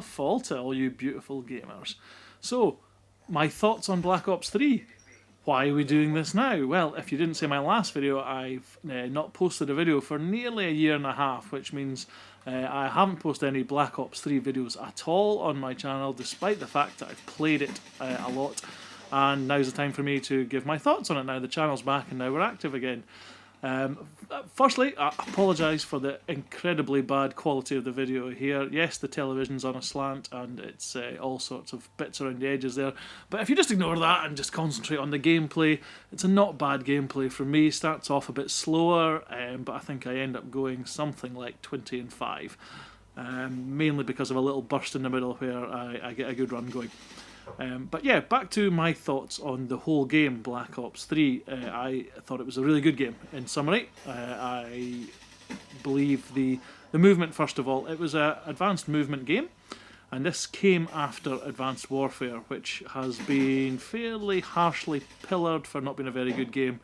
Stella Fall to all you beautiful gamers. So, my thoughts on Black Ops 3. Why are we doing this now? Well, if you didn't see my last video, I've not posted a video for nearly a year and a half, which means I haven't posted any Black Ops 3 videos at all on my channel, despite the fact that I've played it a lot. And now's the time for me to give my thoughts on it now. The channel's back and now we're active again. Firstly, I apologise for the incredibly bad quality of the video here. Yes, the television's on a slant and it's all sorts of bits around the edges there. But if you just ignore that and just concentrate on the gameplay, it's a not bad gameplay for me. Starts off a bit slower, but I think I end up going something like 20 and 5. Mainly because of a little burst in the middle where I get a good run going. But yeah, back to my thoughts on the whole game, Black Ops 3. I thought it was a really good game. In summary, I believe the movement, first of all, it was an advanced movement game, and this came after Advanced Warfare, which has been fairly harshly pillared for not being a very good game.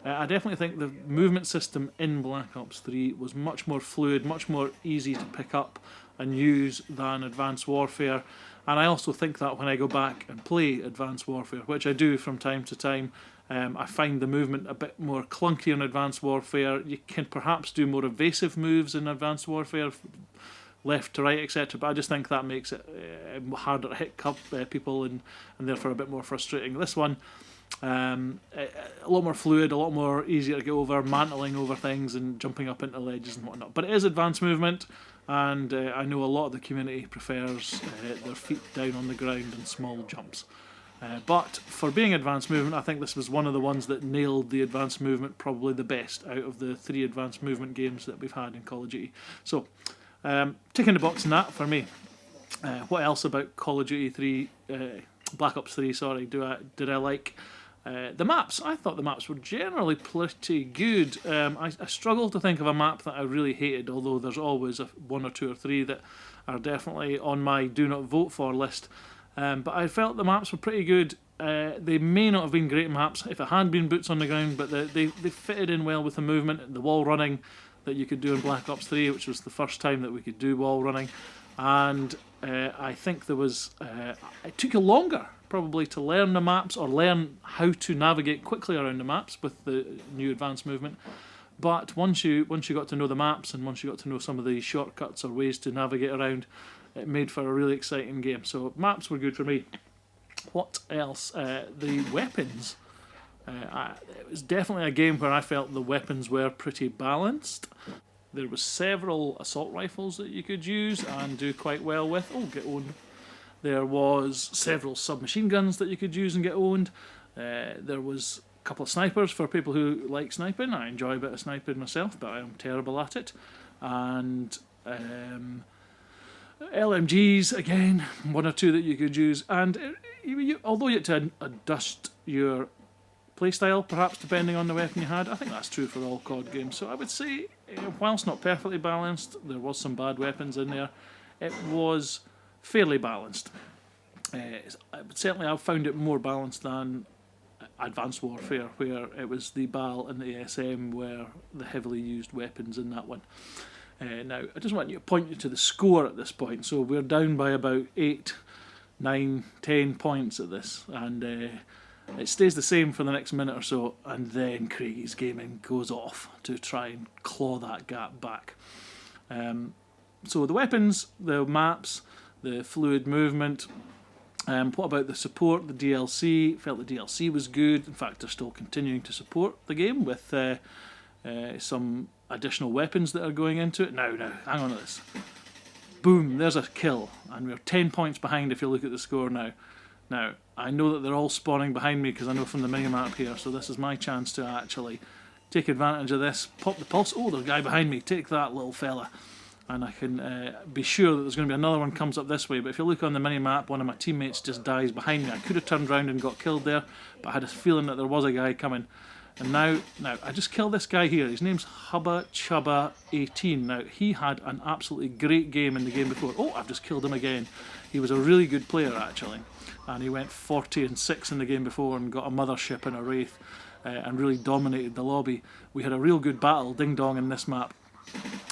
I definitely think the movement system in Black Ops 3 was much more fluid, much more easy to pick up and use than Advanced Warfare. And I also think that when I go back and play Advanced Warfare, which I do from time to time, I find the movement a bit more clunky in Advanced Warfare. You can perhaps do more evasive moves in Advanced Warfare, left to right, etc. But I just think that makes it harder to hit people and therefore a bit more frustrating. This one, a lot more fluid, a lot more easier to get over, mantling over things and jumping up into ledges and whatnot. But it is advanced movement, and I know a lot of the community prefers their feet down on the ground and small jumps. But for being advanced movement, I think this was one of the ones that nailed the advanced movement probably the best out of the 3 advanced movement games that we've had in Call of Duty. So, ticking the box in that for me. What else about Call of Duty 3, Black Ops 3, sorry, did I like? The maps. I thought the maps were generally pretty good. I struggle to think of a map that I really hated, although there's always one or two or three that are definitely on my do not vote for list. But I felt the maps were pretty good. They may not have been great maps if it had been boots on the ground, but they fitted in well with the movement, the wall running that you could do in Black Ops 3, which was the first time that we could do wall running. And I think there was... it took you longer probably to learn the maps or learn how to navigate quickly around the maps with the new advanced movement. But once you got to know the maps and once you got to know some of the shortcuts or ways to navigate around, it made for a really exciting game. So maps were good for me. What else? The weapons. It was definitely a game where I felt the weapons were pretty balanced. There was several assault rifles that you could use and do quite well with. Oh, get owned. There was several submachine guns that you could use and get owned. There was a couple of snipers for people who like sniping. I enjoy a bit of sniping myself, but I am terrible at it. And LMGs, again, one or two that you could use. And although you had to adjust your playstyle, perhaps depending on the weapon you had, I think that's true for all COD games. So I would say, whilst not perfectly balanced, there was some bad weapons in there. It was fairly balanced. Certainly I've found it more balanced than Advanced Warfare, where it was the BAL and the SM were the heavily used weapons in that one. Now, I just want you to point you to the score at this point. So we're down by about 8, 9, 10 points at this, and it stays the same for the next minute or so, and then Craigies Gaming goes off to try and claw that gap back. So the weapons, the maps, the fluid movement. What about the support, the DLC? Felt the DLC was good. In fact, they're still continuing to support the game with some additional weapons that are going into it. Now, hang on to this. Boom, there's a kill. And we're 10 points behind if you look at the score now. Now, I know that they're all spawning behind me because I know from the minimap here, so this is my chance to actually take advantage of this. Pop the pulse. Oh, there's a guy behind me. Take that, little fella. And I can be sure that there's going to be another one comes up this way. But if you look on the mini-map, one of my teammates just dies behind me. I could have turned around and got killed there, but I had a feeling that there was a guy coming. And now I just killed this guy here. His name's Hubba Chubba 18. Now, he had an absolutely great game in the game before. Oh, I've just killed him again. He was a really good player, actually. And he went 40-6 in the game before and got a mothership and a wraith and really dominated the lobby. We had a real good battle, ding-dong, in this map.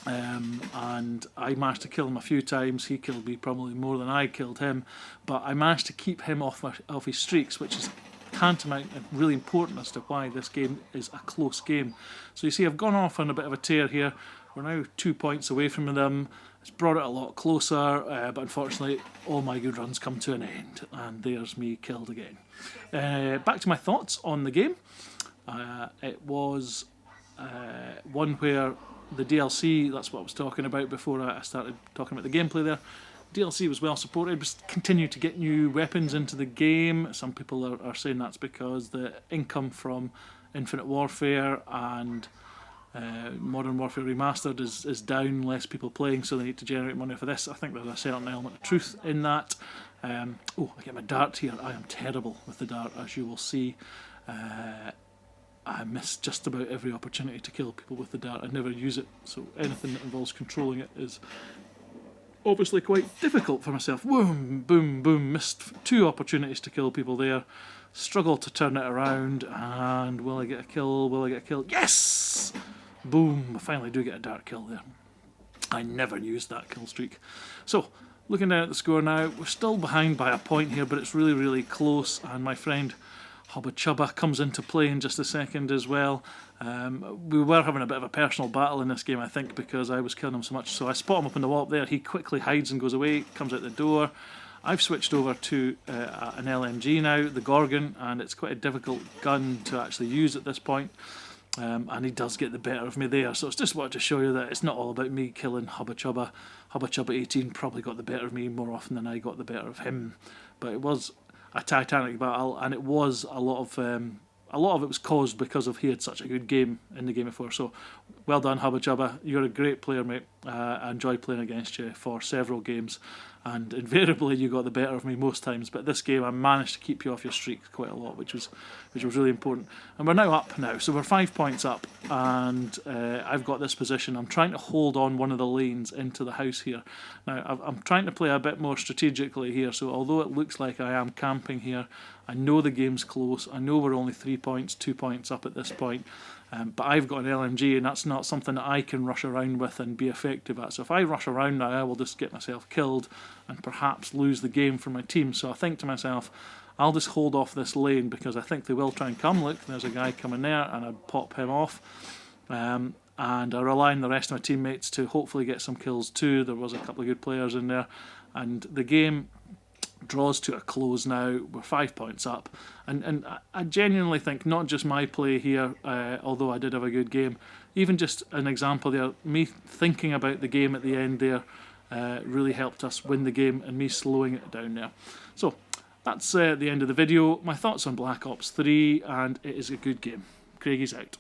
and I managed to kill him a few times. He killed me probably more than I killed him, but I managed to keep him off his streaks, which is tantamount and really important as to why this game is a close game. So you see I've gone off on a bit of a tear here. We're now 2 points away from them. It's brought it a lot closer, but unfortunately all my good runs come to an end, and there's me killed again. Back to my thoughts on the game. It was one where the DLC, that's what I was talking about before I started talking about the gameplay there. DLC was well supported, just continued to get new weapons into the game. Some people are saying that's because the income from Infinite Warfare and Modern Warfare Remastered is down, less people playing, so they need to generate money for this. I think there's a certain element of truth in that. Oh, I get my dart here. I am terrible with the dart, as you will see. I miss just about every opportunity to kill people with the dart. I never use it, so anything that involves controlling it is obviously quite difficult for myself. Boom, boom, boom. Missed 2 opportunities to kill people there. Struggle to turn it around, and will I get a kill? Will I get a kill? Yes! Boom, I finally do get a dart kill there. I never used that kill streak. So, looking down at the score now, we're still behind by a point here, but it's really, really close, and my friend Hubba Chubba comes into play in just a second as well. We were having a bit of a personal battle in this game, I think, because I was killing him so much. So I spot him up in the wall up there. He quickly hides and goes away, comes out the door. I've switched over to an LMG now, the Gorgon, and it's quite a difficult gun to actually use at this point. And he does get the better of me there. So it's just wanted to show you that it's not all about me killing Hubba Chubba. Hubba Chubba 18 probably got the better of me more often than I got the better of him. But it was a titanic battle, and it was a lot of it was caused because of he had such a good game in the game before. So well done, Hubba Chubba. You're a great player, mate. I enjoyed playing against you for several games, and invariably you got the better of me most times. But this game I managed to keep you off your streak quite a lot, which was really important. And we're now up now, so we're 5 points up, and I've got this position. I'm trying to hold on one of the lanes into the house here. Now I'm trying to play a bit more strategically here, so although it looks like I am camping here, I know the game's close. I know we're only 3 points, 2 points up at this point. But I've got an LMG, and that's not something that I can rush around with and be effective at. So if I rush around now, I will just get myself killed and perhaps lose the game for my team. So I think to myself, I'll just hold off this lane, because I think they will try and come. Look, there's a guy coming there, and I'd pop him off. And I rely on the rest of my teammates to hopefully get some kills too. There was a couple of good players in there. And the game draws to a close now. We're 5 points up, and I genuinely think not just my play here, although I did have a good game, even just an example there, me thinking about the game at the end there really helped us win the game, and me slowing it down there. So that's the end of the video. My thoughts on Black Ops 3, and it is a good game. Craigie's out.